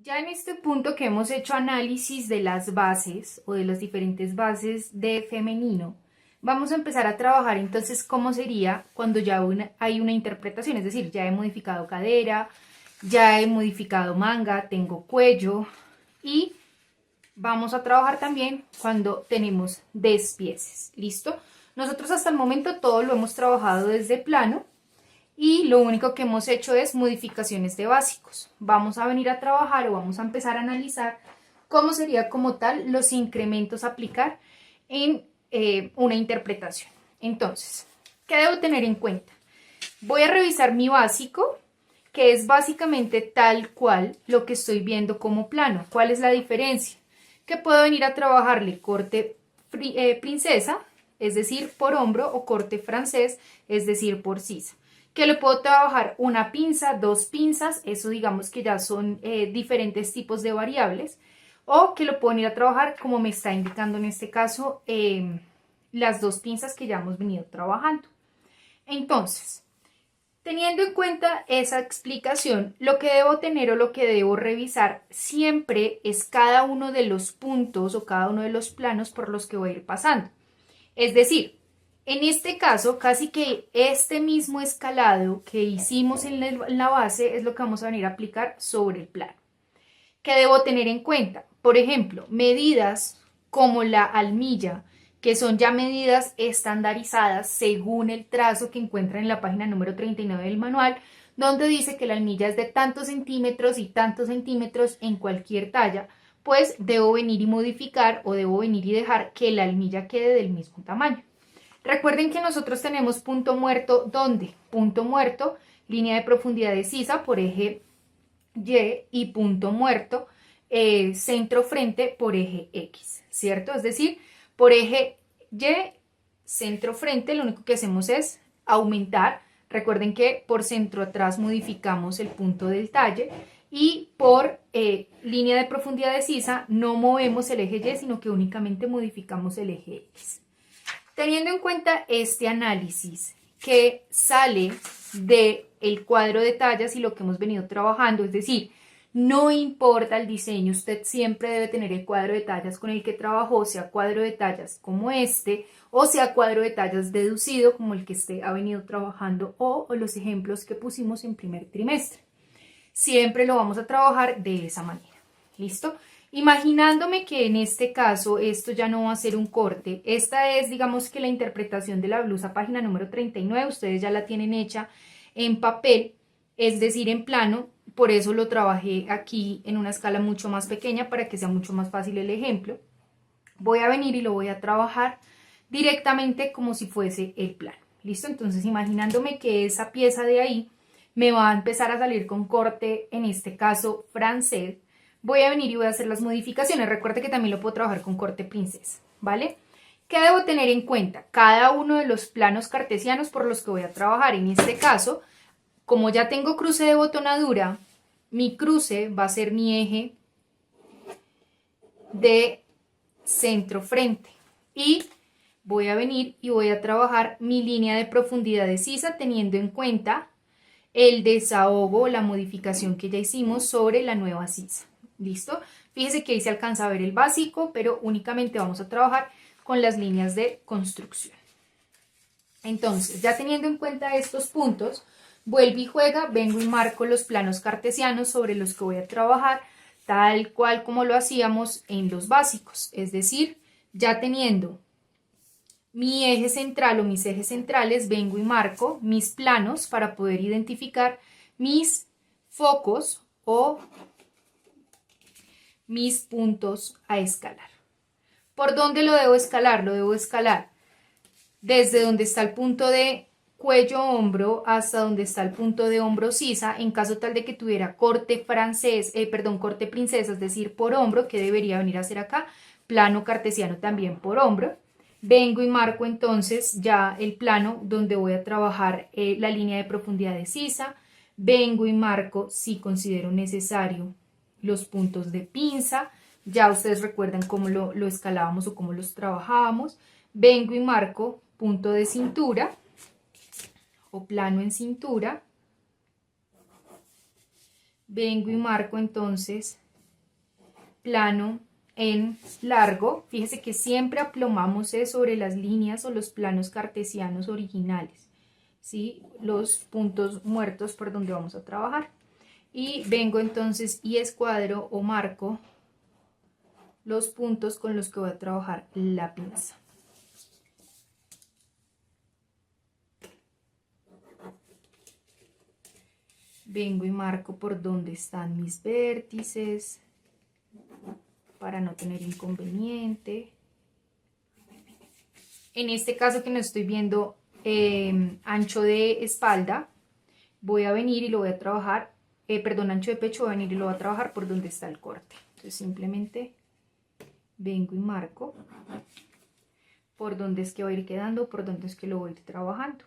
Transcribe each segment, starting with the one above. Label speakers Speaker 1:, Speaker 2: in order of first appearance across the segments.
Speaker 1: Ya en este punto que hemos hecho análisis de las bases o de las diferentes bases de femenino, vamos a empezar a trabajar entonces cómo sería cuando ya hay una interpretación, es decir, ya he modificado cadera, ya he modificado manga, tengo cuello y vamos a trabajar también cuando tenemos despieces, ¿listo? Nosotros hasta el momento todo lo hemos trabajado desde plano y lo único que hemos hecho es modificaciones de básicos. Vamos a venir a trabajar o vamos a empezar a analizar cómo sería como tal los incrementos a aplicar en una interpretación. Entonces, ¿qué debo tener en cuenta? Voy a revisar mi básico, que es básicamente tal cual lo que estoy viendo como plano. ¿Cuál es la diferencia? Que puedo venir a trabajarle corte princesa, es decir, por hombro, o corte francés, es decir, por sisa. Que le puedo trabajar una pinza, dos pinzas, eso digamos que ya son diferentes tipos de variables, o que lo puedo venir a trabajar como me está indicando en este caso las dos pinzas que ya hemos venido trabajando. Entonces, teniendo en cuenta esa explicación, lo que debo tener o lo que debo revisar siempre es cada uno de los puntos o cada uno de los planos por los que voy a ir pasando. Es decir, en este caso, casi que este mismo escalado que hicimos en la base es lo que vamos a venir a aplicar sobre el plano. ¿Qué debo tener en cuenta? Por ejemplo, medidas como la almilla, que son ya medidas estandarizadas según el trazo que encuentran en la página número 39 del manual, donde dice que la almilla es de tantos centímetros y tantos centímetros en cualquier talla, pues debo venir y modificar o debo venir y dejar que la almilla quede del mismo tamaño. Recuerden que nosotros tenemos punto muerto, ¿dónde? Punto muerto, línea de profundidad de sisa por eje Y y punto muerto, centro frente por eje X, ¿cierto? Es decir, por eje Y, centro frente, lo único que hacemos es aumentar. Recuerden que por centro atrás modificamos el punto del talle y por línea de profundidad de sisa no movemos el eje Y, sino que únicamente modificamos el eje X. Teniendo en cuenta este análisis que sale del cuadro de tallas y lo que hemos venido trabajando, es decir, no importa el diseño, usted siempre debe tener el cuadro de tallas con el que trabajó, sea cuadro de tallas como este, o sea cuadro de tallas deducido como el que usted ha venido trabajando, o los ejemplos que pusimos en primer trimestre. Siempre lo vamos a trabajar de esa manera. ¿Listo? Imaginándome que en este caso esto ya no va a ser un corte. Esta es, digamos que la interpretación de la blusa, página número 39. Ustedes ya la tienen hecha en papel, es decir, en plano. Por eso lo trabajé aquí en una escala mucho más pequeña para que sea mucho más fácil el ejemplo. Voy a venir y lo voy a trabajar directamente como si fuese el plano. ¿Listo? Entonces, imaginándome que esa pieza de ahí me va a empezar a salir con corte, en este caso francés, voy a venir y voy a hacer las modificaciones. Recuerde que también lo puedo trabajar con corte princesa, ¿vale? ¿Qué debo tener en cuenta? Cada uno de los planos cartesianos por los que voy a trabajar. En este caso, como ya tengo cruce de botonadura, mi cruce va a ser mi eje de centro frente. Y voy a venir y voy a trabajar mi línea de profundidad de sisa teniendo en cuenta el desahogo, la modificación que ya hicimos sobre la nueva sisa. ¿Listo? Fíjese que ahí se alcanza a ver el básico, pero únicamente vamos a trabajar con las líneas de construcción. Entonces, ya teniendo en cuenta estos puntos, vuelvo y juega, vengo y marco los planos cartesianos sobre los que voy a trabajar, tal cual como lo hacíamos en los básicos. Es decir, ya teniendo mi eje central o mis ejes centrales, vengo y marco mis planos para poder identificar mis focos o mis puntos a escalar. ¿Por dónde lo debo escalar? Lo debo escalar desde donde está el punto de cuello-hombro hasta donde está el punto de hombro-sisa, en caso tal de que tuviera corte francés, corte princesa, es decir, por hombro, que debería venir a hacer acá, plano cartesiano también por hombro. Vengo y marco entonces ya el plano donde voy a trabajar la línea de profundidad de sisa. Vengo y marco, si considero necesario, los puntos de pinza. Ya ustedes recuerdan cómo lo escalábamos o cómo los trabajábamos. Vengo y marco punto de cintura o plano en cintura. Vengo y marco entonces plano en largo, fíjese que siempre aplomamos sobre las líneas o los planos cartesianos originales, ¿sí? Los puntos muertos por donde vamos a trabajar. Y vengo entonces y escuadro o marco los puntos con los que voy a trabajar la pinza. Vengo y marco por donde están mis vértices para no tener inconveniente. En este caso que no estoy viendo ancho de espalda, voy a venir y lo voy a trabajar, ancho de pecho, voy a venir y lo voy a trabajar por donde está el corte. Entonces simplemente vengo y marco por donde es que va a ir quedando, por donde es que lo voy a ir trabajando.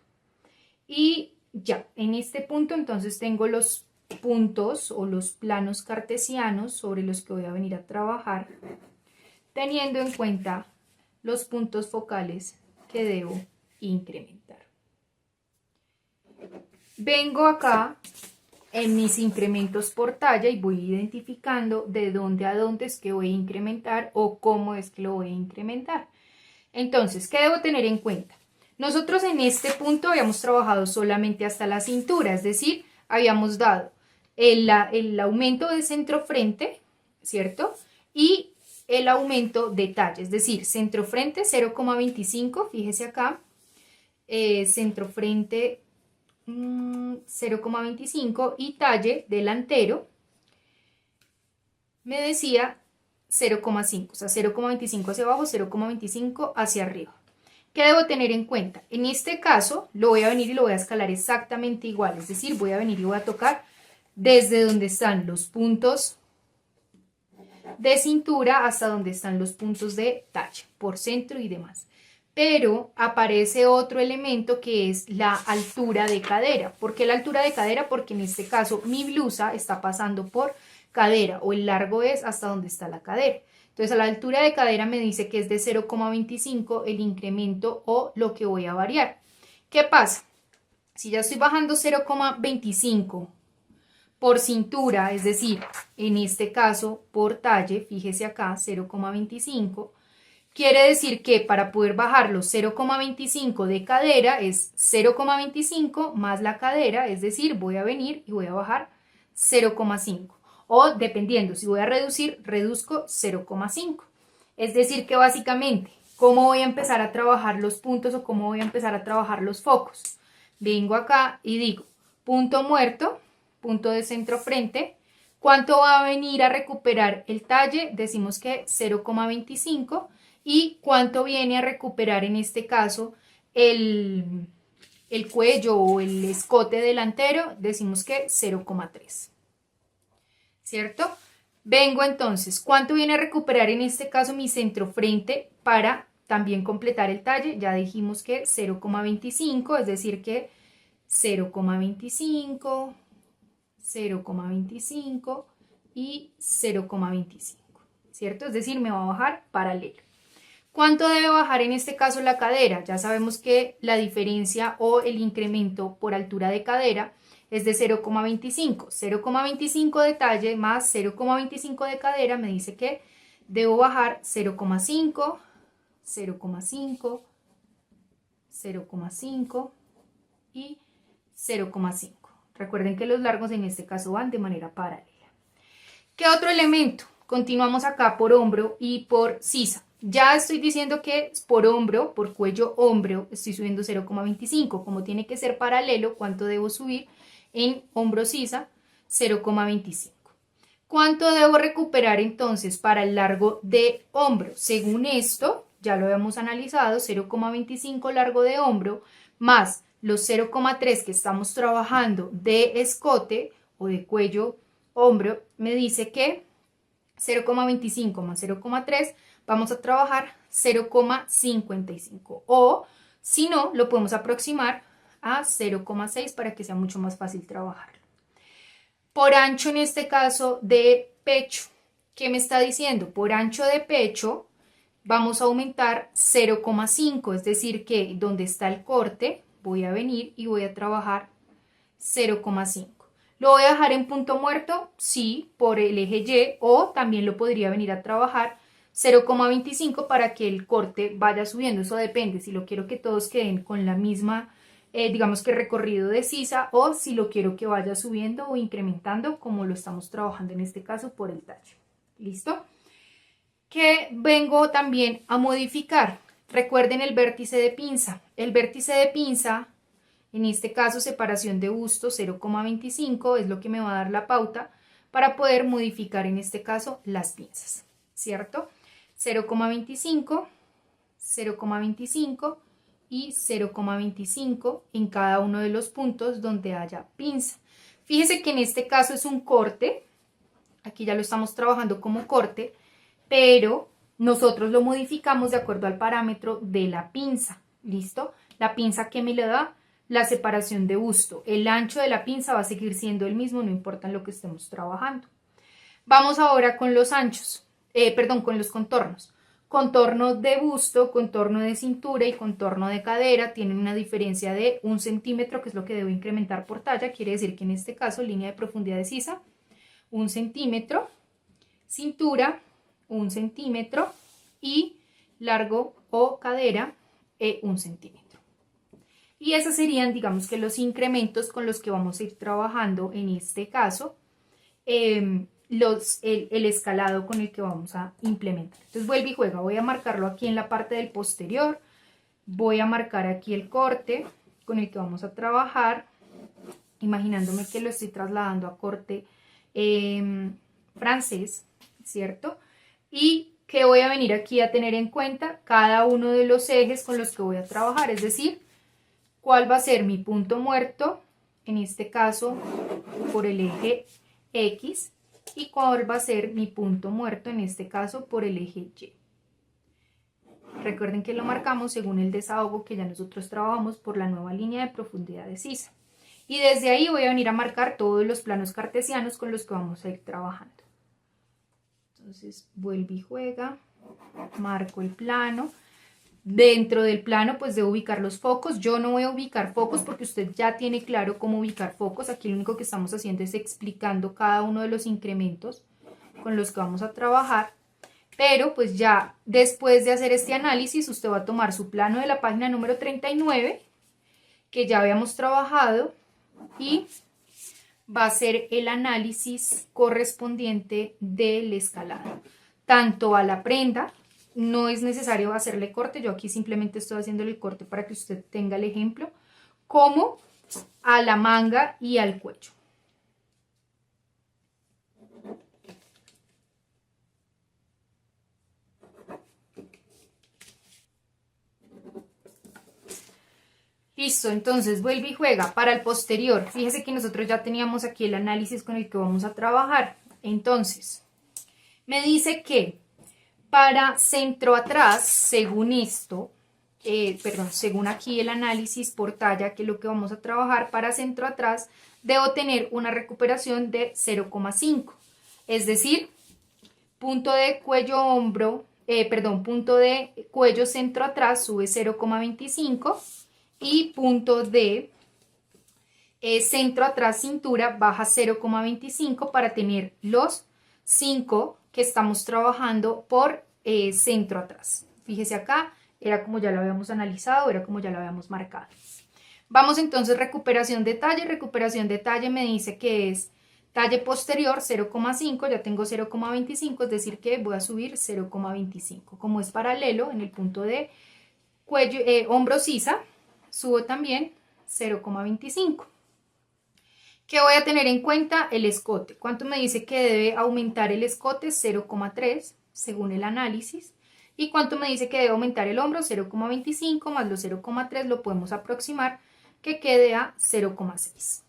Speaker 1: Y ya, en este punto entonces tengo los puntos o los planos cartesianos sobre los que voy a venir a trabajar, teniendo en cuenta los puntos focales que debo incrementar. Vengo acá en mis incrementos por talla y voy identificando de dónde a dónde es que voy a incrementar o cómo es que lo voy a incrementar. Entonces, ¿qué debo tener en cuenta? Nosotros en este punto habíamos trabajado solamente hasta la cintura, es decir, habíamos dado el aumento de centro frente, ¿cierto? Y el aumento de talla, es decir, centro frente 0,25, fíjese acá, centro frente 0,25 y talle delantero me decía 0,5, o sea, 0,25 hacia abajo, 0,25 hacia arriba. ¿Qué debo tener en cuenta? En este caso, lo voy a venir y lo voy a escalar exactamente igual, es decir, voy a venir y voy a tocar desde donde están los puntos de cintura hasta donde están los puntos de talla, por centro y demás. Pero aparece otro elemento que es la altura de cadera. ¿Por qué la altura de cadera? Porque en este caso mi blusa está pasando por cadera o el largo es hasta donde está la cadera. Entonces a la altura de cadera me dice que es de 0,25 el incremento o lo que voy a variar. ¿Qué pasa? Si ya estoy bajando 0,25 por cintura, es decir, en este caso por talle, fíjese acá 0,25, quiere decir que para poder bajar los 0,25 de cadera es 0,25 más la cadera, es decir, voy a venir y voy a bajar 0,5. O dependiendo, si voy a reducir, reduzco 0,5. Es decir que básicamente, ¿cómo voy a empezar a trabajar los puntos o cómo voy a empezar a trabajar los focos? Vengo acá y digo, punto muerto, punto de centro frente. ¿Cuánto va a venir a recuperar el talle? Decimos que 0,25. ¿Y cuánto viene a recuperar en este caso el cuello o el escote delantero? Decimos que 0,3. ¿Cierto? Vengo entonces, ¿cuánto viene a recuperar en este caso mi centro frente para también completar el talle? Ya dijimos que 0,25, es decir que 0,25, 0,25 y 0,25, ¿cierto? Es decir, me va a bajar paralelo. ¿Cuánto debe bajar en este caso la cadera? Ya sabemos que la diferencia o el incremento por altura de cadera es de 0,25. 0,25 de talle más 0,25 de cadera me dice que debo bajar 0,5, 0,5, 0,5 y 0,5. Recuerden que los largos en este caso van de manera paralela. ¿Qué otro elemento? Continuamos acá por hombro y por sisa. Ya estoy diciendo que por hombro, por cuello hombro, estoy subiendo 0,25. Como tiene que ser paralelo, ¿cuánto debo subir? En hombro sisa, 0,25. ¿Cuánto debo recuperar entonces para el largo de hombro? Según esto, ya lo habíamos analizado, 0,25 largo de hombro más los 0,3 que estamos trabajando de escote o de cuello hombro, me dice que 0,25 más 0,3 vamos a trabajar 0,55 o si no, lo podemos aproximar a 0,6 para que sea mucho más fácil trabajarlo. Por ancho en este caso de pecho, ¿qué me está diciendo? Por ancho de pecho vamos a aumentar 0,5, es decir que donde está el corte voy a venir y voy a trabajar 0,5. ¿Lo voy a dejar en punto muerto? Sí, por el eje Y, o también lo podría venir a trabajar 0,25 para que el corte vaya subiendo. Eso depende, si lo quiero que todos queden con la misma, digamos que recorrido de sisa, o si lo quiero que vaya subiendo o incrementando, como lo estamos trabajando en este caso por el talle. ¿Listo? Que vengo también a modificar. Recuerden el vértice de pinza. El vértice de pinza, en este caso separación de busto 0,25, es lo que me va a dar la pauta para poder modificar en este caso las pinzas, ¿cierto? 0,25, 0,25 y 0,25 en cada uno de los puntos donde haya pinza. Fíjese que en este caso es un corte, aquí ya lo estamos trabajando como corte, pero nosotros lo modificamos de acuerdo al parámetro de la pinza, ¿listo? La pinza que me le da la separación de busto. El ancho de la pinza va a seguir siendo el mismo, no importa en lo que estemos trabajando. Vamos ahora con los anchos, con los contornos. Contorno de busto, contorno de cintura y contorno de cadera tienen una diferencia de 1 centímetro, que es lo que debo incrementar por talla. Quiere decir que en este caso, línea de profundidad de sisa, 1 centímetro, cintura, 1 centímetro y largo o cadera, 1 centímetro. Y esos serían, digamos que los incrementos con los que vamos a ir trabajando en este caso, el escalado con el que vamos a implementar. Entonces vuelve y juega, voy a marcarlo aquí en la parte del posterior, voy a marcar aquí el corte con el que vamos a trabajar, imaginándome que lo estoy trasladando a corte francés, ¿cierto? Y que voy a venir aquí a tener en cuenta cada uno de los ejes con los que voy a trabajar, es decir, cuál va a ser mi punto muerto, en este caso por el eje X, y cuál va a ser mi punto muerto, en este caso por el eje Y. Recuerden que lo marcamos según el desahogo que ya nosotros trabajamos por la nueva línea de profundidad de sisa. Y desde ahí voy a venir a marcar todos los planos cartesianos con los que vamos a ir trabajando. Entonces vuelve y juega, marco el plano. Dentro del plano pues debo ubicar los focos. Yo no voy a ubicar focos porque usted ya tiene claro cómo ubicar focos. Aquí lo único que estamos haciendo es explicando cada uno de los incrementos con los que vamos a trabajar. Pero pues ya después de hacer este análisis usted va a tomar su plano de la página número 39 que ya habíamos trabajado y va a ser el análisis correspondiente del escalado. Tanto a la prenda, no es necesario hacerle corte, yo aquí simplemente estoy haciendo el corte para que usted tenga el ejemplo, como a la manga y al cuello. Listo, entonces vuelve y juega para el posterior. Fíjese que nosotros ya teníamos aquí el análisis con el que vamos a trabajar. Entonces, me dice que para centro atrás, según esto, según aquí el análisis por talla, que es lo que vamos a trabajar, para centro atrás debo tener una recuperación de 0,5. Es decir, punto de cuello hombro, punto de cuello centro atrás sube 0,25 y punto de centro atrás cintura baja 0,25 para tener los 5 que estamos trabajando por centro atrás. Fíjese acá, era como ya lo habíamos analizado, era como ya lo habíamos marcado. Vamos entonces, recuperación de talle. Recuperación de talle me dice que es talle posterior 0,5, ya tengo 0,25, es decir que voy a subir 0,25. Como es paralelo en el punto de cuello, hombro sisa, subo también 0,25. ¿Qué voy a tener en cuenta? El escote. ¿Cuánto me dice que debe aumentar el escote? 0,3 según el análisis. ¿Y cuánto me dice que debe aumentar el hombro? 0,25 más los 0,3 lo podemos aproximar que quede a 0,6.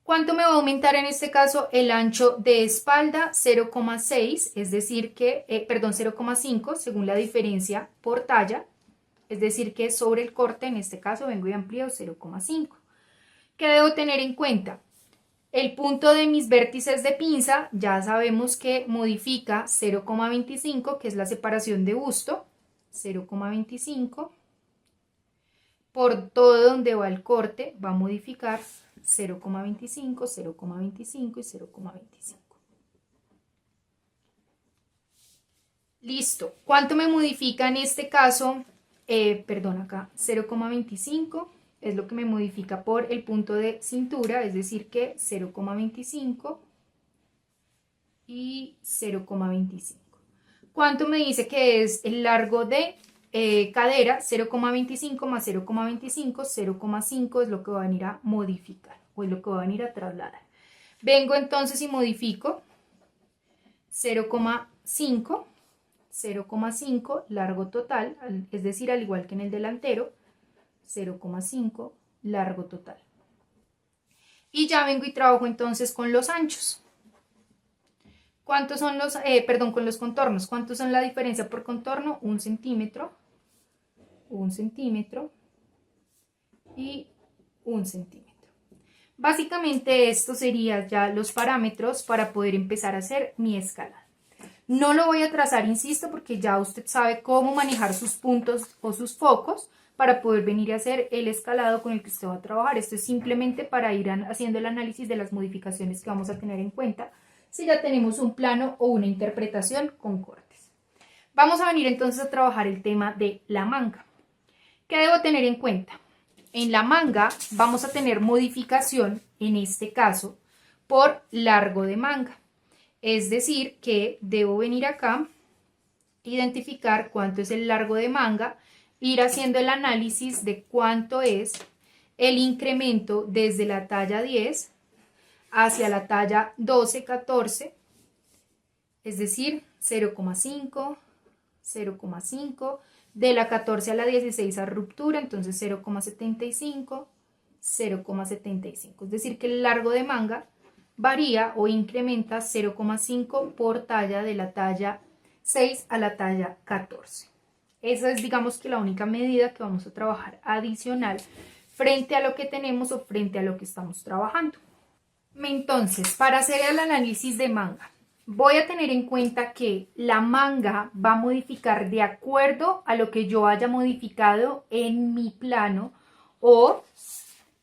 Speaker 1: ¿Cuánto me va a aumentar en este caso el ancho de espalda? 0,6, es decir que, 0,5 según la diferencia por talla. Es decir que sobre el corte, en este caso vengo y amplío 0,5. ¿Qué debo tener en cuenta? El punto de mis vértices de pinza ya sabemos que modifica 0,25, que es la separación de busto, 0,25. Por todo donde va el corte va a modificar 0,25, 0,25 y 0,25. Listo. ¿Cuánto me modifica en este caso? Perdón, acá 0,25 es lo que me modifica por el punto de cintura, es decir que 0,25 y 0,25. ¿Cuánto me dice que es el largo de cadera? 0,25 más 0,25, 0,5 es lo que va a venir a modificar o es lo que va a venir a trasladar. Vengo entonces y modifico 0,5, 0,5 largo total, es decir, al igual que en el delantero, 0,5 largo total. Y ya vengo y trabajo entonces con los anchos. ¿Cuántos son los, con los contornos? ¿Cuántos son la diferencia por contorno? 1 centímetro y 1 centímetro. Básicamente estos serían ya los parámetros para poder empezar a hacer mi escala. No lo voy a trazar, insisto, porque ya usted sabe cómo manejar sus puntos o sus focos para poder venir a hacer el escalado con el que usted va a trabajar. Esto es simplemente para ir haciendo el análisis de las modificaciones que vamos a tener en cuenta si ya tenemos un plano o una interpretación con cortes. Vamos a venir entonces a trabajar el tema de la manga. ¿Qué debo tener en cuenta? En la manga vamos a tener modificación, en este caso, por largo de manga. Es decir, que debo venir acá, identificar cuánto es el largo de manga, ir haciendo el análisis de cuánto es el incremento desde la talla 10 hacia la talla 12, 14, es decir, 0,5, 0,5, de la 14 a la 16 a ruptura, entonces 0,75, 0,75, es decir que el largo de manga varía o incrementa 0,5 por talla de la talla 6 a la talla 14. Esa es, digamos, que la única medida que vamos a trabajar adicional frente a lo que tenemos o frente a lo que estamos trabajando. Entonces, para hacer el análisis de manga, voy a tener en cuenta que la manga va a modificar de acuerdo a lo que yo haya modificado en mi plano o,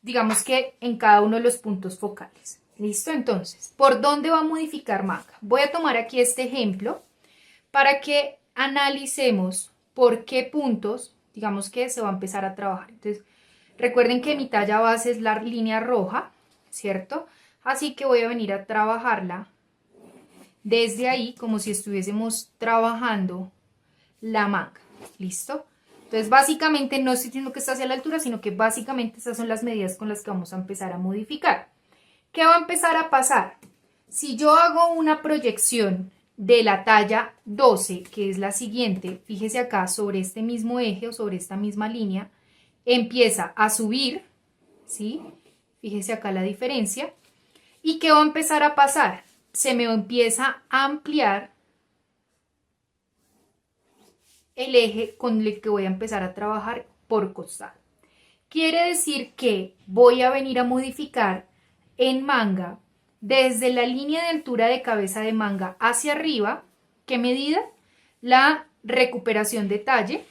Speaker 1: digamos que en cada uno de los puntos focales. ¿Listo? Entonces, ¿por dónde va a modificar manga? Voy a tomar aquí este ejemplo para que analicemos por qué puntos, digamos que se va a empezar a trabajar. Entonces, recuerden que mi talla base es la línea roja, ¿cierto? Así que voy a venir a trabajarla desde ahí como si estuviésemos trabajando la manga. ¿Listo? Entonces, básicamente no estoy diciendo que está hacia la altura, sino que básicamente esas son las medidas con las que vamos a empezar a modificar. ¿Qué va a empezar a pasar? Si yo hago una proyección de la talla 12, que es la siguiente, fíjese acá sobre este mismo eje o sobre esta misma línea, empieza a subir, ¿sí? Fíjese acá la diferencia. ¿Y qué va a empezar a pasar? Se me empieza a ampliar el eje con el que voy a empezar a trabajar por costado. Quiere decir que voy a venir a modificar en manga desde la línea de altura de cabeza de manga hacia arriba. ¿Qué medida? La recuperación de talle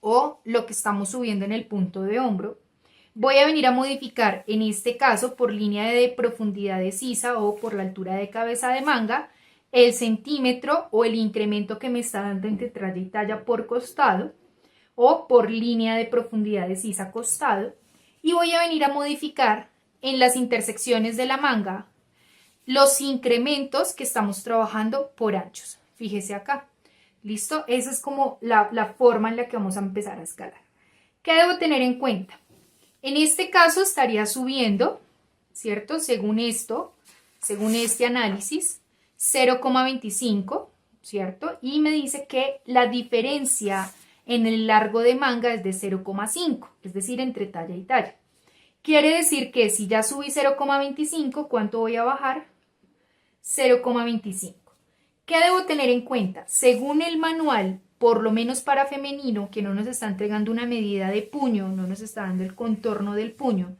Speaker 1: o lo que estamos subiendo en el punto de hombro. Voy a venir a modificar en este caso por línea de profundidad de sisa o por la altura de cabeza de manga el centímetro o el incremento que me está dando entre talla y talla por costado o por línea de profundidad de sisa costado, y voy a venir a modificar en las intersecciones de la manga los incrementos que estamos trabajando por anchos. Fíjese acá. ¿Listo? Esa es como la forma en la que vamos a empezar a escalar. ¿Qué debo tener en cuenta? En este caso estaría subiendo, ¿cierto? Según esto, según este análisis, 0,25, ¿cierto? Y me dice que la diferencia en el largo de manga es de 0,5, es decir, entre talla y talla. Quiere decir que si ya subí 0,25, ¿cuánto voy a bajar? 0,25. ¿Qué debo tener en cuenta? Según el manual, por lo menos para femenino, que no nos está entregando una medida de puño, no nos está dando el contorno del puño,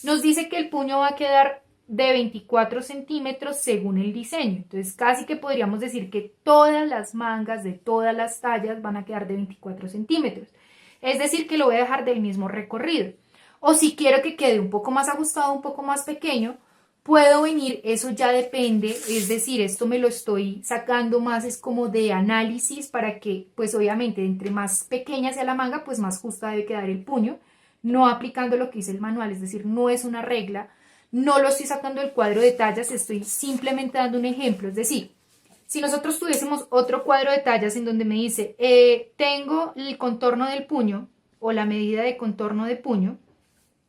Speaker 1: nos dice que el puño va a quedar de 24 centímetros según el diseño. Entonces casi que podríamos decir que todas las mangas de todas las tallas van a quedar de 24 centímetros. Es decir, que lo voy a dejar del mismo recorrido. O si quiero que quede un poco más ajustado, un poco más pequeño, puedo venir, eso ya depende, es decir, esto me lo estoy sacando más, es como de análisis para que, pues obviamente, entre más pequeña sea la manga, pues más justa debe quedar el puño, no aplicando lo que dice el manual, es decir, no es una regla, no lo estoy sacando del cuadro de tallas, estoy simplemente dando un ejemplo, es decir, si nosotros tuviésemos otro cuadro de tallas en donde me dice, tengo el contorno del puño o la medida de contorno de puño,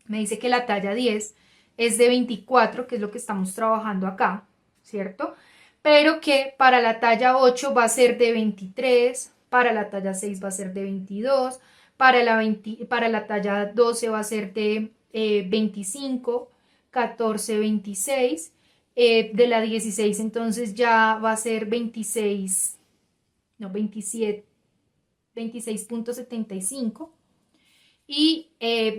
Speaker 1: me dice que la talla 10 es de 24, que es lo que estamos trabajando acá, ¿cierto? Pero que para la talla 8 va a ser de 23, para la talla 6 va a ser de 22, para la talla 12 va a ser de 25, 14, 26, de la 16 entonces ya va a ser 26, no, 27, 26.75 y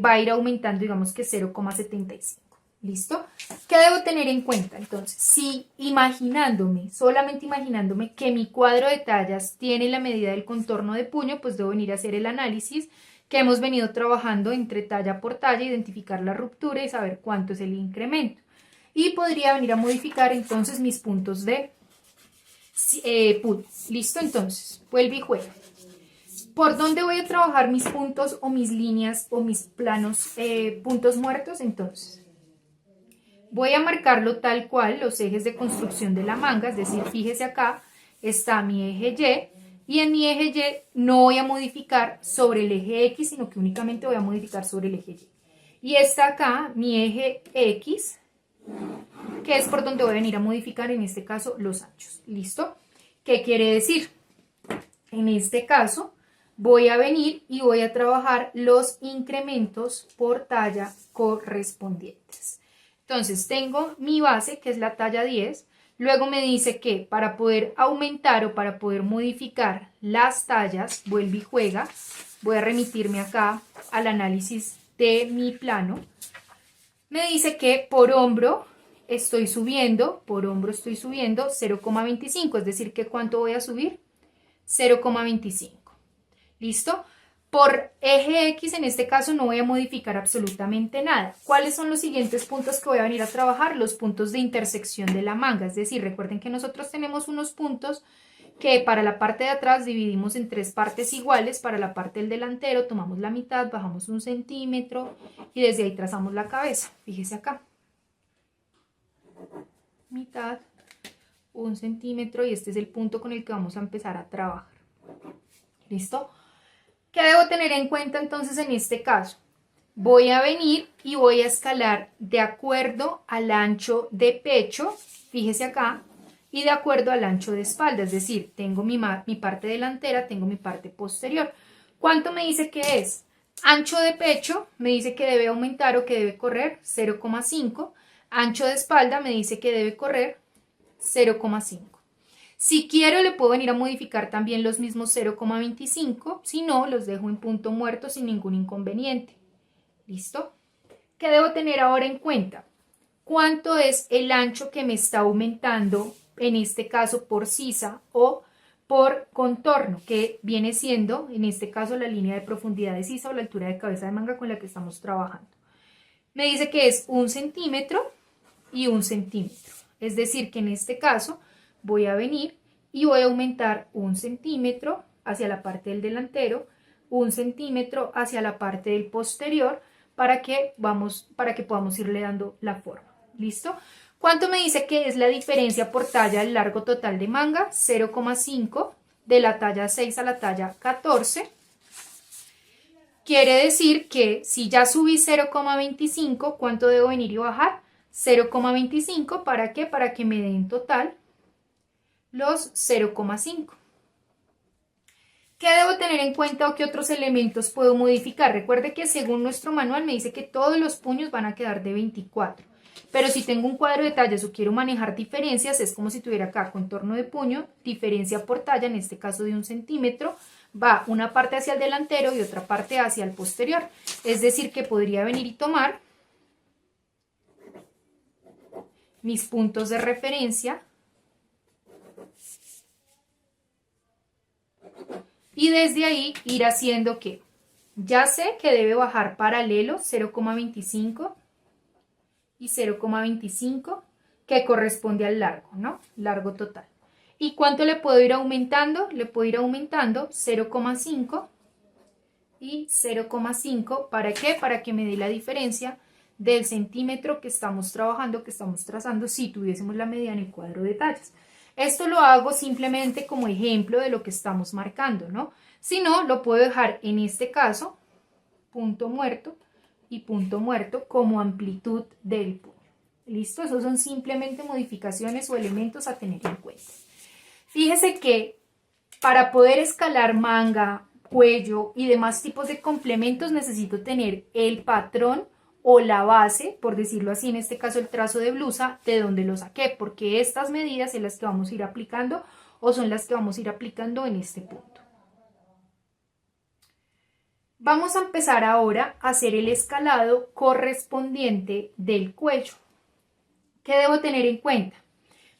Speaker 1: va a ir aumentando, digamos que 0,75. ¿Listo? ¿Qué debo tener en cuenta? Entonces, si imaginándome, solamente imaginándome que mi cuadro de tallas tiene la medida del contorno de puño, pues debo venir a hacer el análisis que hemos venido trabajando entre talla por talla, identificar la ruptura y saber cuánto es el incremento. Y podría venir a modificar entonces mis puntos de puño. ¿Listo? Entonces, vuelve y juega. ¿Por dónde voy a trabajar mis puntos o mis líneas o mis planos, puntos muertos? Entonces, voy a marcarlo tal cual, los ejes de construcción de la manga, es decir, fíjese acá, está mi eje Y en mi eje Y no voy a modificar sobre el eje X, sino que únicamente voy a modificar sobre el eje Y. Y está acá mi eje X, que es por donde voy a venir a modificar, en este caso, los anchos. ¿Listo? ¿Qué quiere decir? En este caso, voy a venir y voy a trabajar los incrementos por talla correspondientes. Entonces, tengo mi base, que es la talla 10. Luego me dice que para poder aumentar o para poder modificar las tallas, vuelve y juega. Voy a remitirme acá al análisis de mi plano. Me dice que por hombro estoy subiendo 0,25, es decir, que ¿cuánto voy a subir? 0,25. ¿Listo? Por eje X, en este caso, no voy a modificar absolutamente nada. ¿Cuáles son los siguientes puntos que voy a venir a trabajar? Los puntos de intersección de la manga. Es decir, recuerden que nosotros tenemos unos puntos que para la parte de atrás dividimos en 3 partes iguales. Para la parte del delantero tomamos la mitad, bajamos 1 centímetro y desde ahí trazamos la cabeza. Fíjese acá. Mitad, 1 centímetro y este es el punto con el que vamos a empezar a trabajar. ¿Listo? ¿Qué debo tener en cuenta entonces en este caso? Voy a venir y voy a escalar de acuerdo al ancho de pecho, fíjese acá, y de acuerdo al ancho de espalda, es decir, tengo mi parte delantera, tengo mi parte posterior. ¿Cuánto me dice que es? Ancho de pecho me dice que debe aumentar o que debe correr 0,5. Ancho de espalda me dice que debe correr 0,5. Si quiero le puedo venir a modificar también los mismos 0,25, si no los dejo en punto muerto sin ningún inconveniente. ¿Listo? ¿Qué debo tener ahora en cuenta? ¿Cuánto es el ancho que me está aumentando, en este caso por sisa o por contorno, que viene siendo, en este caso, la línea de profundidad de sisa o la altura de cabeza de manga con la que estamos trabajando? Me dice que es 1 centímetro y 1 centímetro. Es decir, que en este caso voy a venir y voy a aumentar 1 centímetro hacia la parte del delantero, 1 centímetro hacia la parte del posterior para que podamos irle dando la forma. ¿Listo? ¿Cuánto me dice que es la diferencia por talla del largo total de manga? 0,5 de la talla 6 a la talla 14. Quiere decir que si ya subí 0,25, ¿cuánto debo venir y bajar? 0,25, ¿para qué? Para que me dé en total los 0,5. ¿Qué debo tener en cuenta o qué otros elementos puedo modificar? Recuerde que según nuestro manual me dice que todos los puños van a quedar de 24. Pero si tengo un cuadro de tallas o quiero manejar diferencias, es como si tuviera acá contorno de puño, diferencia por talla, en este caso de 1 centímetro, va una parte hacia el delantero y otra parte hacia el posterior. Es decir, que podría venir y tomar mis puntos de referencia y desde ahí ir haciendo ¿qué? Ya sé que debe bajar paralelo 0,25 y 0,25 que corresponde al largo, ¿no? Largo total. ¿Y cuánto le puedo ir aumentando? Le puedo ir aumentando 0,5 y 0,5. ¿Para qué? Para que me dé la diferencia del centímetro que estamos trabajando, que estamos trazando, si tuviésemos la medida en el cuadro de tallas. Esto lo hago simplemente como ejemplo de lo que estamos marcando, ¿no? Si no, lo puedo dejar en este caso, punto muerto y punto muerto como amplitud del puño. ¿Listo? Esos son simplemente modificaciones o elementos a tener en cuenta. Fíjese que para poder escalar manga, cuello y demás tipos de complementos necesito tener el patrón o la base, por decirlo así, en este caso el trazo de blusa, de donde lo saqué, porque estas medidas son las que vamos a ir aplicando o son las que vamos a ir aplicando en este punto. Vamos a empezar ahora a hacer el escalado correspondiente del cuello. ¿Qué debo tener en cuenta?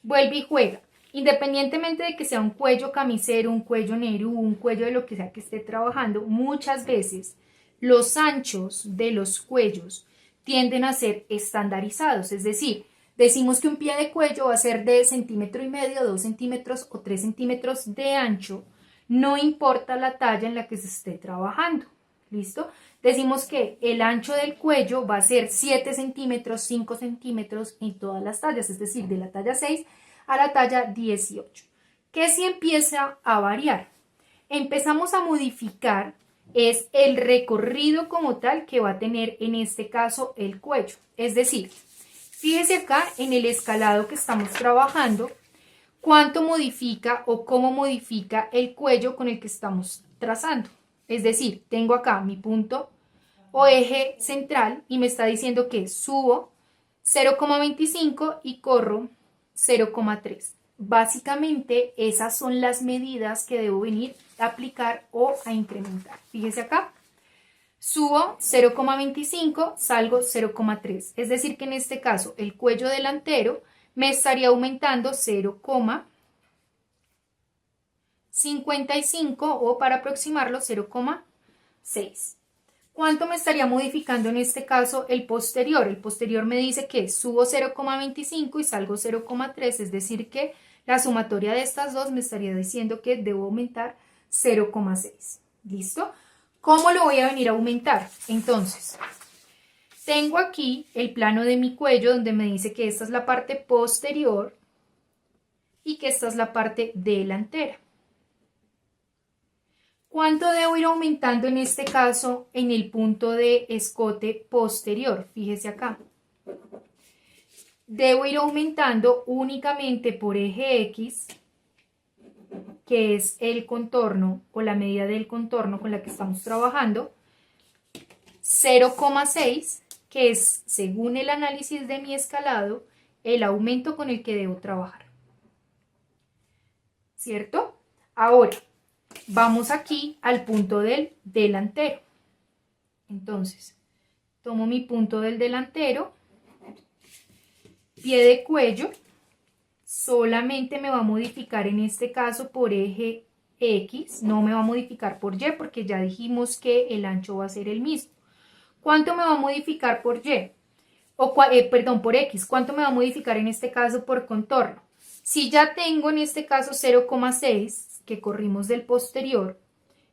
Speaker 1: Vuelve y juega. Independientemente de que sea un cuello camisero, un cuello nerú, un cuello de lo que sea que esté trabajando, muchas veces los anchos de los cuellos tienden a ser estandarizados, es decir, decimos que un pie de cuello va a ser de 1,5 centímetros, 2 centímetros o 3 centímetros de ancho, no importa la talla en la que se esté trabajando. ¿Listo? Decimos que el ancho del cuello va a ser 7 centímetros, 5 centímetros en todas las tallas, es decir, de la talla 6 a la talla 18. ¿Qué si empieza a variar? Empezamos a modificar es el recorrido como tal que va a tener en este caso el cuello. Es decir, fíjese acá en el escalado que estamos trabajando, cuánto modifica o cómo modifica el cuello con el que estamos trazando. Es decir, tengo acá mi punto o eje central y me está diciendo que subo 0,25 y corro 0,3. Básicamente esas son las medidas que debo venir a aplicar o a incrementar. Fíjese acá, subo 0,25, salgo 0,3. Es decir que en este caso el cuello delantero me estaría aumentando 0,55 o para aproximarlo 0,6. ¿Cuánto me estaría modificando en este caso el posterior? El posterior me dice que subo 0,25 y salgo 0,3, es decir que la sumatoria de estas dos me estaría diciendo que debo aumentar 0,6. ¿Listo? ¿Cómo lo voy a venir a aumentar? Entonces, tengo aquí el plano de mi cuello donde me dice que esta es la parte posterior y que esta es la parte delantera. ¿Cuánto debo ir aumentando en este caso en el punto de escote posterior? Fíjese acá. Debo ir aumentando únicamente por eje X, que es el contorno o la medida del contorno con la que estamos trabajando, 0,6, que es, según el análisis de mi escalado, el aumento con el que debo trabajar. ¿Cierto? Ahora, vamos aquí al punto del delantero. Entonces, tomo mi punto del delantero, pie de cuello, solamente me va a modificar en este caso por eje X, no me va a modificar por Y porque ya dijimos que el ancho va a ser el mismo. ¿Cuánto me va a modificar por Y? Perdón, por X. ¿Cuánto me va a modificar en este caso por contorno? Si ya tengo en este caso 0,6 que corrimos del posterior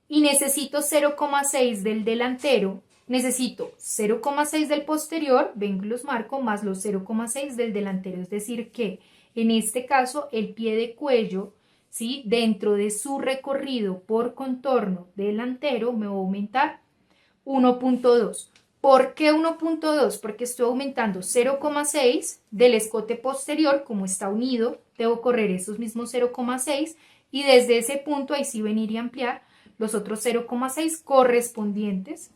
Speaker 1: y necesito 0,6 del delantero, necesito 0,6 del posterior, vengo y los marco, más los 0,6 del delantero. Es decir que en este caso el pie de cuello, ¿sí?, dentro de su recorrido por contorno delantero me va a aumentar 1,2. ¿Por qué 1,2? Porque estoy aumentando 0,6 del escote posterior, como está unido, debo correr esos mismos 0,6 y desde ese punto ahí sí venir y ampliar los otros 0,6 correspondientes,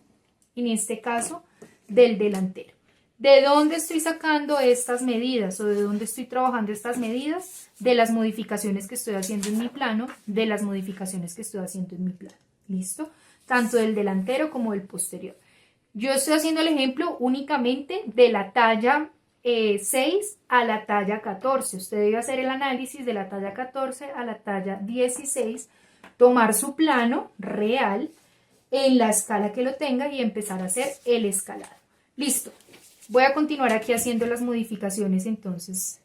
Speaker 1: en este caso, del delantero. ¿De dónde estoy sacando estas medidas o de dónde estoy trabajando estas medidas? De las modificaciones que estoy haciendo en mi plano, de las modificaciones que estoy haciendo en mi plano. ¿Listo? Tanto del delantero como del posterior. Yo estoy haciendo el ejemplo únicamente de la talla 6 a la talla 14. Usted debe hacer el análisis de la talla 14 a la talla 16, tomar su plano real, en la escala que lo tenga y empezar a hacer el escalado. Listo. Voy a continuar aquí haciendo las modificaciones entonces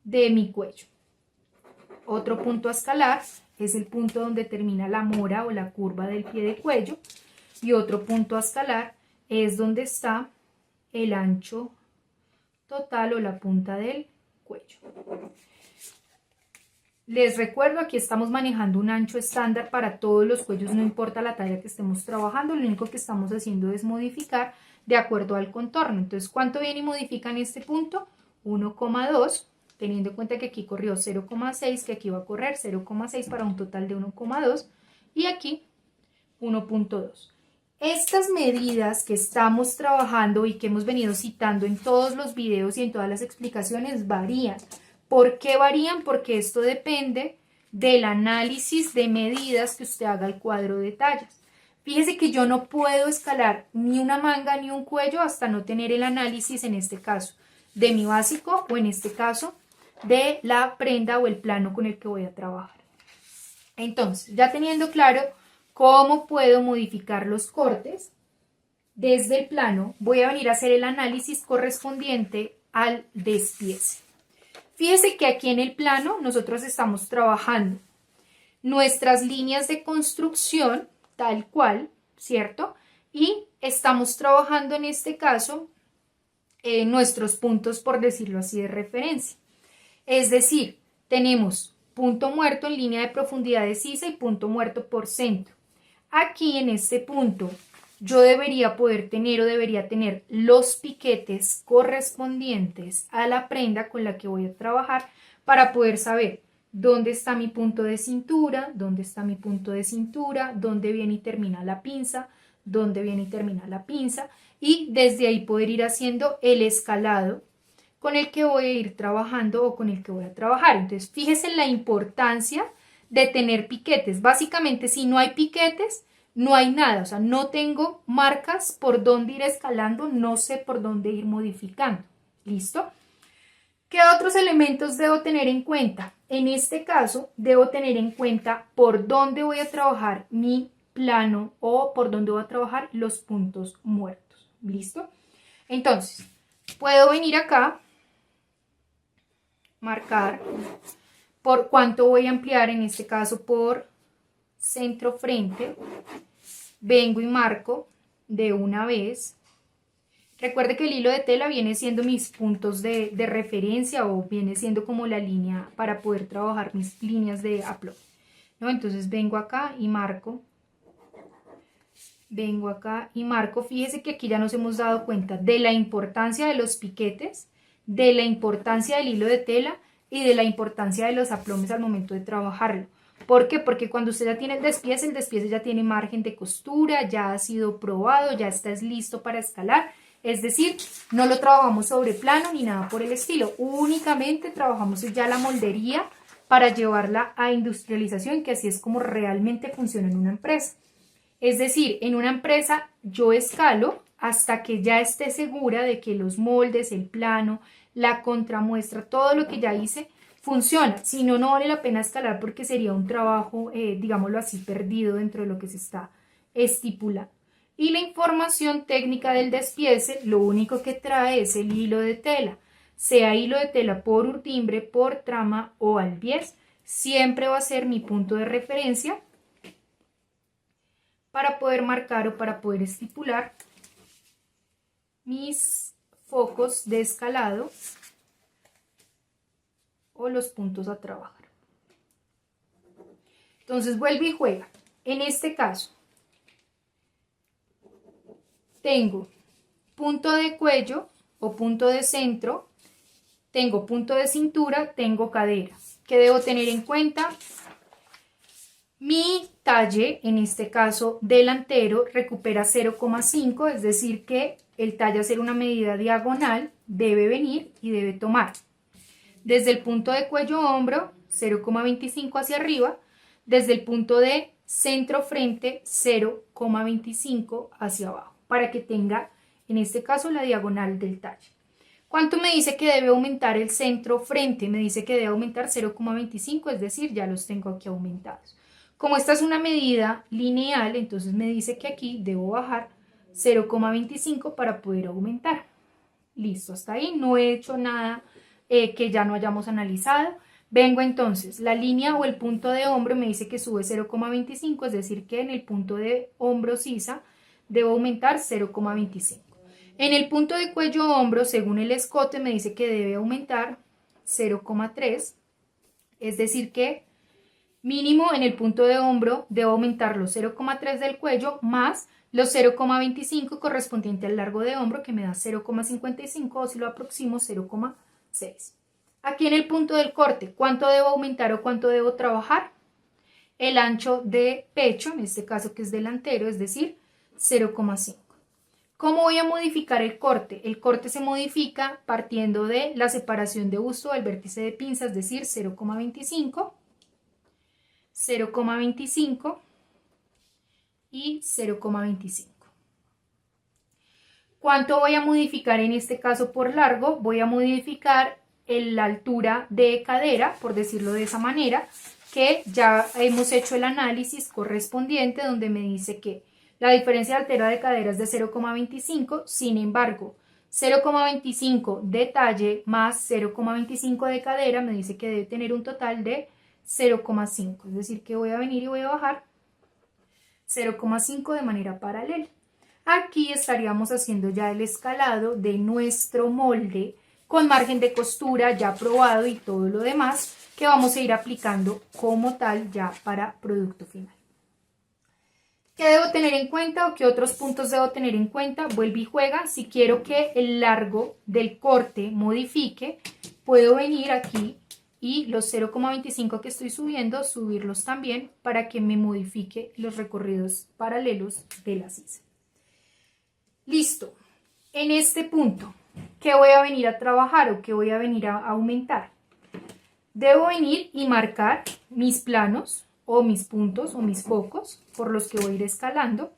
Speaker 1: de mi cuello. Otro punto a escalar es el punto donde termina la mora o la curva del pie de cuello, y otro punto a escalar es donde está el ancho total o la punta del cuello. Les recuerdo, aquí estamos manejando un ancho estándar para todos los cuellos, no importa la talla que estemos trabajando, lo único que estamos haciendo es modificar de acuerdo al contorno. Entonces, ¿cuánto viene y modifica en este punto? 1,2, teniendo en cuenta que aquí corrió 0,6, que aquí va a correr 0,6 para un total de 1,2 y aquí 1,2. Estas medidas que estamos trabajando y que hemos venido citando en todos los videos y en todas las explicaciones varían. ¿Por qué varían? Porque esto depende del análisis de medidas que usted haga al cuadro de tallas. Fíjese que yo no puedo escalar ni una manga ni un cuello hasta no tener el análisis, en este caso, de mi básico o en este caso, de la prenda o el plano con el que voy a trabajar. Entonces, ya teniendo claro cómo puedo modificar los cortes, desde el plano voy a venir a hacer el análisis correspondiente al despiece. Fíjese que aquí en el plano nosotros estamos trabajando nuestras líneas de construcción tal cual, ¿cierto? Y estamos trabajando en este caso nuestros puntos, por decirlo así, de referencia. Es decir, tenemos punto muerto en línea de profundidad de sisa y punto muerto por centro. Aquí en este punto yo debería poder tener o debería tener los piquetes correspondientes a la prenda con la que voy a trabajar para poder saber dónde está mi punto de cintura, dónde está mi punto de cintura, dónde viene y termina la pinza, dónde viene y termina la pinza, y desde ahí poder ir haciendo el escalado con el que voy a ir trabajando o con el que voy a trabajar. Entonces, fíjese en la importancia de tener piquetes. Básicamente, si no hay piquetes, no hay nada, o sea, no tengo marcas por dónde ir escalando, no sé por dónde ir modificando. ¿Listo? ¿Qué otros elementos debo tener en cuenta? En este caso, debo tener en cuenta por dónde voy a trabajar mi plano o por dónde voy a trabajar los puntos muertos. ¿Listo? Entonces, puedo venir acá, marcar por cuánto voy a ampliar, en este caso por centro frente, vengo y marco de una vez. Recuerde que el hilo de tela viene siendo mis puntos de referencia o viene siendo como la línea para poder trabajar mis líneas de aplomo, ¿no? Entonces vengo acá y marco. Vengo acá y marco. Fíjese que aquí ya nos hemos dado cuenta de la importancia de los piquetes, de la importancia del hilo de tela y de la importancia de los aplomes al momento de trabajarlo. ¿Por qué? Porque cuando usted ya tiene el despiece ya tiene margen de costura, ya ha sido probado, ya está listo para escalar. Es decir, no lo trabajamos sobre plano ni nada por el estilo. Únicamente trabajamos ya la moldería para llevarla a industrialización, que así es como realmente funciona en una empresa. Es decir, en una empresa yo escalo hasta que ya esté segura de que los moldes, el plano, la contramuestra, todo lo que ya hice funciona. Si no, no vale la pena escalar porque sería un trabajo, digámoslo así, perdido dentro de lo que se está estipulando. Y la información técnica del despiece, lo único que trae es el hilo de tela. Sea hilo de tela por urtimbre, por trama o albiez, siempre va a ser mi punto de referencia para poder marcar o para poder estipular mis focos de escalado o los puntos a trabajar. Entonces vuelve y juega. En este caso, tengo punto de cuello o punto de centro, tengo punto de cintura, tengo cadera. ¿Qué debo tener en cuenta? Mi talle, en este caso delantero, recupera 0,5, es decir que el talle, a ser una medida diagonal, debe venir y debe tomar desde el punto de cuello-hombro 0,25 hacia arriba, desde el punto de centro-frente 0,25 hacia abajo, para que tenga, en este caso, la diagonal del talle. ¿Cuánto me dice que debe aumentar el centro-frente? Me dice que debe aumentar 0,25, es decir, ya los tengo aquí aumentados. Como esta es una medida lineal, entonces me dice que aquí debo bajar 0,25 para poder aumentar. Listo, hasta ahí no he hecho nada que ya no hayamos analizado. Vengo entonces, la línea o el punto de hombro me dice que sube 0,25, es decir que en el punto de hombro sisa debo aumentar 0,25. En el punto de cuello hombro, según el escote, me dice que debe aumentar 0,3, es decir que mínimo en el punto de hombro debo aumentar los 0,3 del cuello más los 0,25 correspondiente al largo de hombro, que me da 0,55, o si lo aproximo 0,6. Aquí en el punto del corte, ¿cuánto debo aumentar o cuánto debo trabajar? El ancho de pecho, en este caso que es delantero, es decir, 0,5. ¿Cómo voy a modificar el corte? El corte se modifica partiendo de la separación de busto del vértice de pinza, es decir, 0,25, 0,25 y 0,25. ¿Cuánto voy a modificar en este caso por largo? Voy a modificar la altura de cadera, por decirlo de esa manera, que ya hemos hecho el análisis correspondiente donde me dice que la diferencia de altura de cadera es de 0,25, sin embargo, 0,25 de talle más 0,25 de cadera me dice que debe tener un total de 0,5, es decir que voy a venir y voy a bajar 0,5 de manera paralela. Aquí estaríamos haciendo ya el escalado de nuestro molde con margen de costura ya probado y todo lo demás que vamos a ir aplicando como tal ya para producto final. ¿Qué debo tener en cuenta o qué otros puntos debo tener en cuenta? Vuelve y juega. Si quiero que el largo del corte modifique, puedo venir aquí y los 0,25 que estoy subiendo, subirlos también para que me modifique los recorridos paralelos de la sisa. Listo. En este punto, ¿qué voy a venir a trabajar o qué voy a venir a aumentar? Debo venir y marcar mis planos o mis puntos o mis focos por los que voy a ir escalando.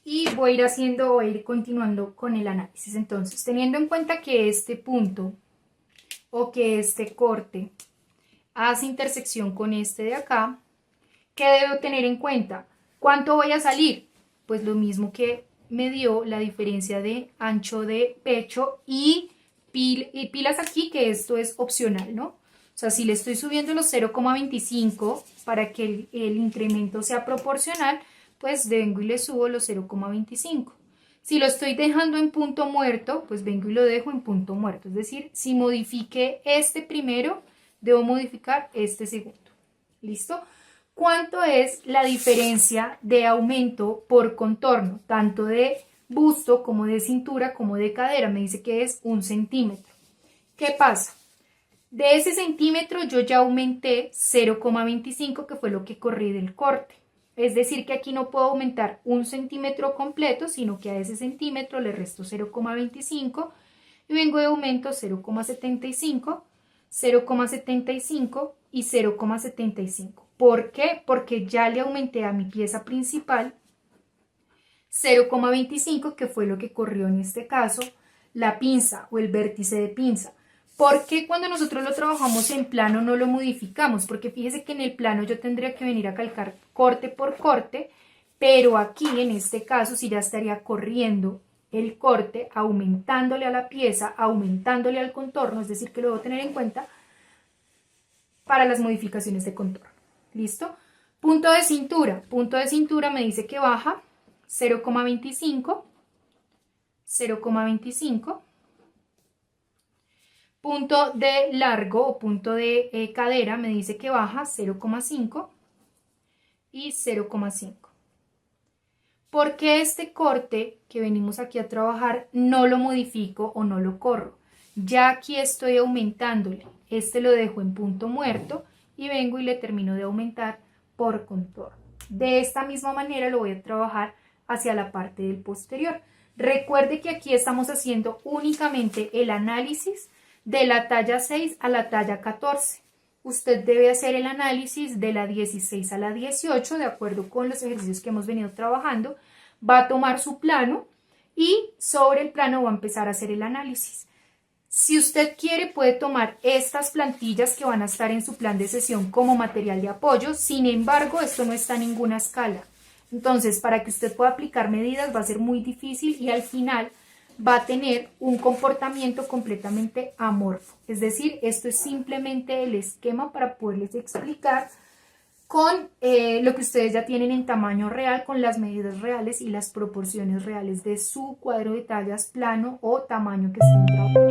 Speaker 1: Y voy a ir haciendo, voy a ir continuando con el análisis. Entonces, teniendo en cuenta que este punto o que este corte hace intersección con este de acá, ¿qué debo tener en cuenta? ¿Cuánto voy a salir? Pues lo mismo que me dio la diferencia de ancho de pecho y pilas aquí, que esto es opcional, ¿no? O sea, si le estoy subiendo los 0,25 para que el incremento sea proporcional, pues vengo y le subo los 0,25. Si lo estoy dejando en punto muerto, pues vengo y lo dejo en punto muerto. Es decir, si modifiqué este primero, debo modificar este segundo. ¿Listo? ¿Cuánto es la diferencia de aumento por contorno? Tanto de busto como de cintura como de cadera. Me dice que es 1 centímetro. ¿Qué pasa? De ese centímetro yo ya aumenté 0,25, que fue lo que corrí del corte. Es decir que aquí no puedo aumentar 1 centímetro completo, sino que a ese centímetro le resto 0,25 y vengo de aumento 0,75, 0,75 y 0,75. ¿Por qué? Porque ya le aumenté a mi pieza principal 0,25, que fue lo que corrió en este caso la pinza o el vértice de pinza. ¿Por qué cuando nosotros lo trabajamos en plano no lo modificamos? Porque fíjese que en el plano yo tendría que venir a calcar corte por corte, pero aquí en este caso sí ya estaría corriendo el corte, aumentándole a la pieza, aumentándole al contorno, es decir que lo debo tener en cuenta. para las modificaciones de contorno. ¿Listo? Punto de cintura. Punto de cintura me dice que baja 0,25, 0,25. Punto de largo o punto de cadera me dice que baja 0,5 y 0,5. ¿Por qué este corte que venimos aquí a trabajar no lo modifico o no lo corro? Ya aquí estoy aumentándole. Este lo dejo en punto muerto y vengo y le termino de aumentar por contorno. De esta misma manera lo voy a trabajar hacia la parte del posterior. Recuerde que aquí estamos haciendo únicamente el análisis de la talla 6 a la talla 14. Usted debe hacer el análisis de la 16 a la 18, de acuerdo con los ejercicios que hemos venido trabajando. Va a tomar su plano y sobre el plano va a empezar a hacer el análisis. Si usted quiere, puede tomar estas plantillas que van a estar en su plan de sesión como material de apoyo. Sin embargo, esto no está en ninguna escala. Entonces, para que usted pueda aplicar medidas va a ser muy difícil y al final va a tener un comportamiento completamente amorfo. Es decir, esto es simplemente el esquema para poderles explicar con lo que ustedes ya tienen en tamaño real, con las medidas reales y las proporciones reales de su cuadro de tallas plano o tamaño que estén trabajando.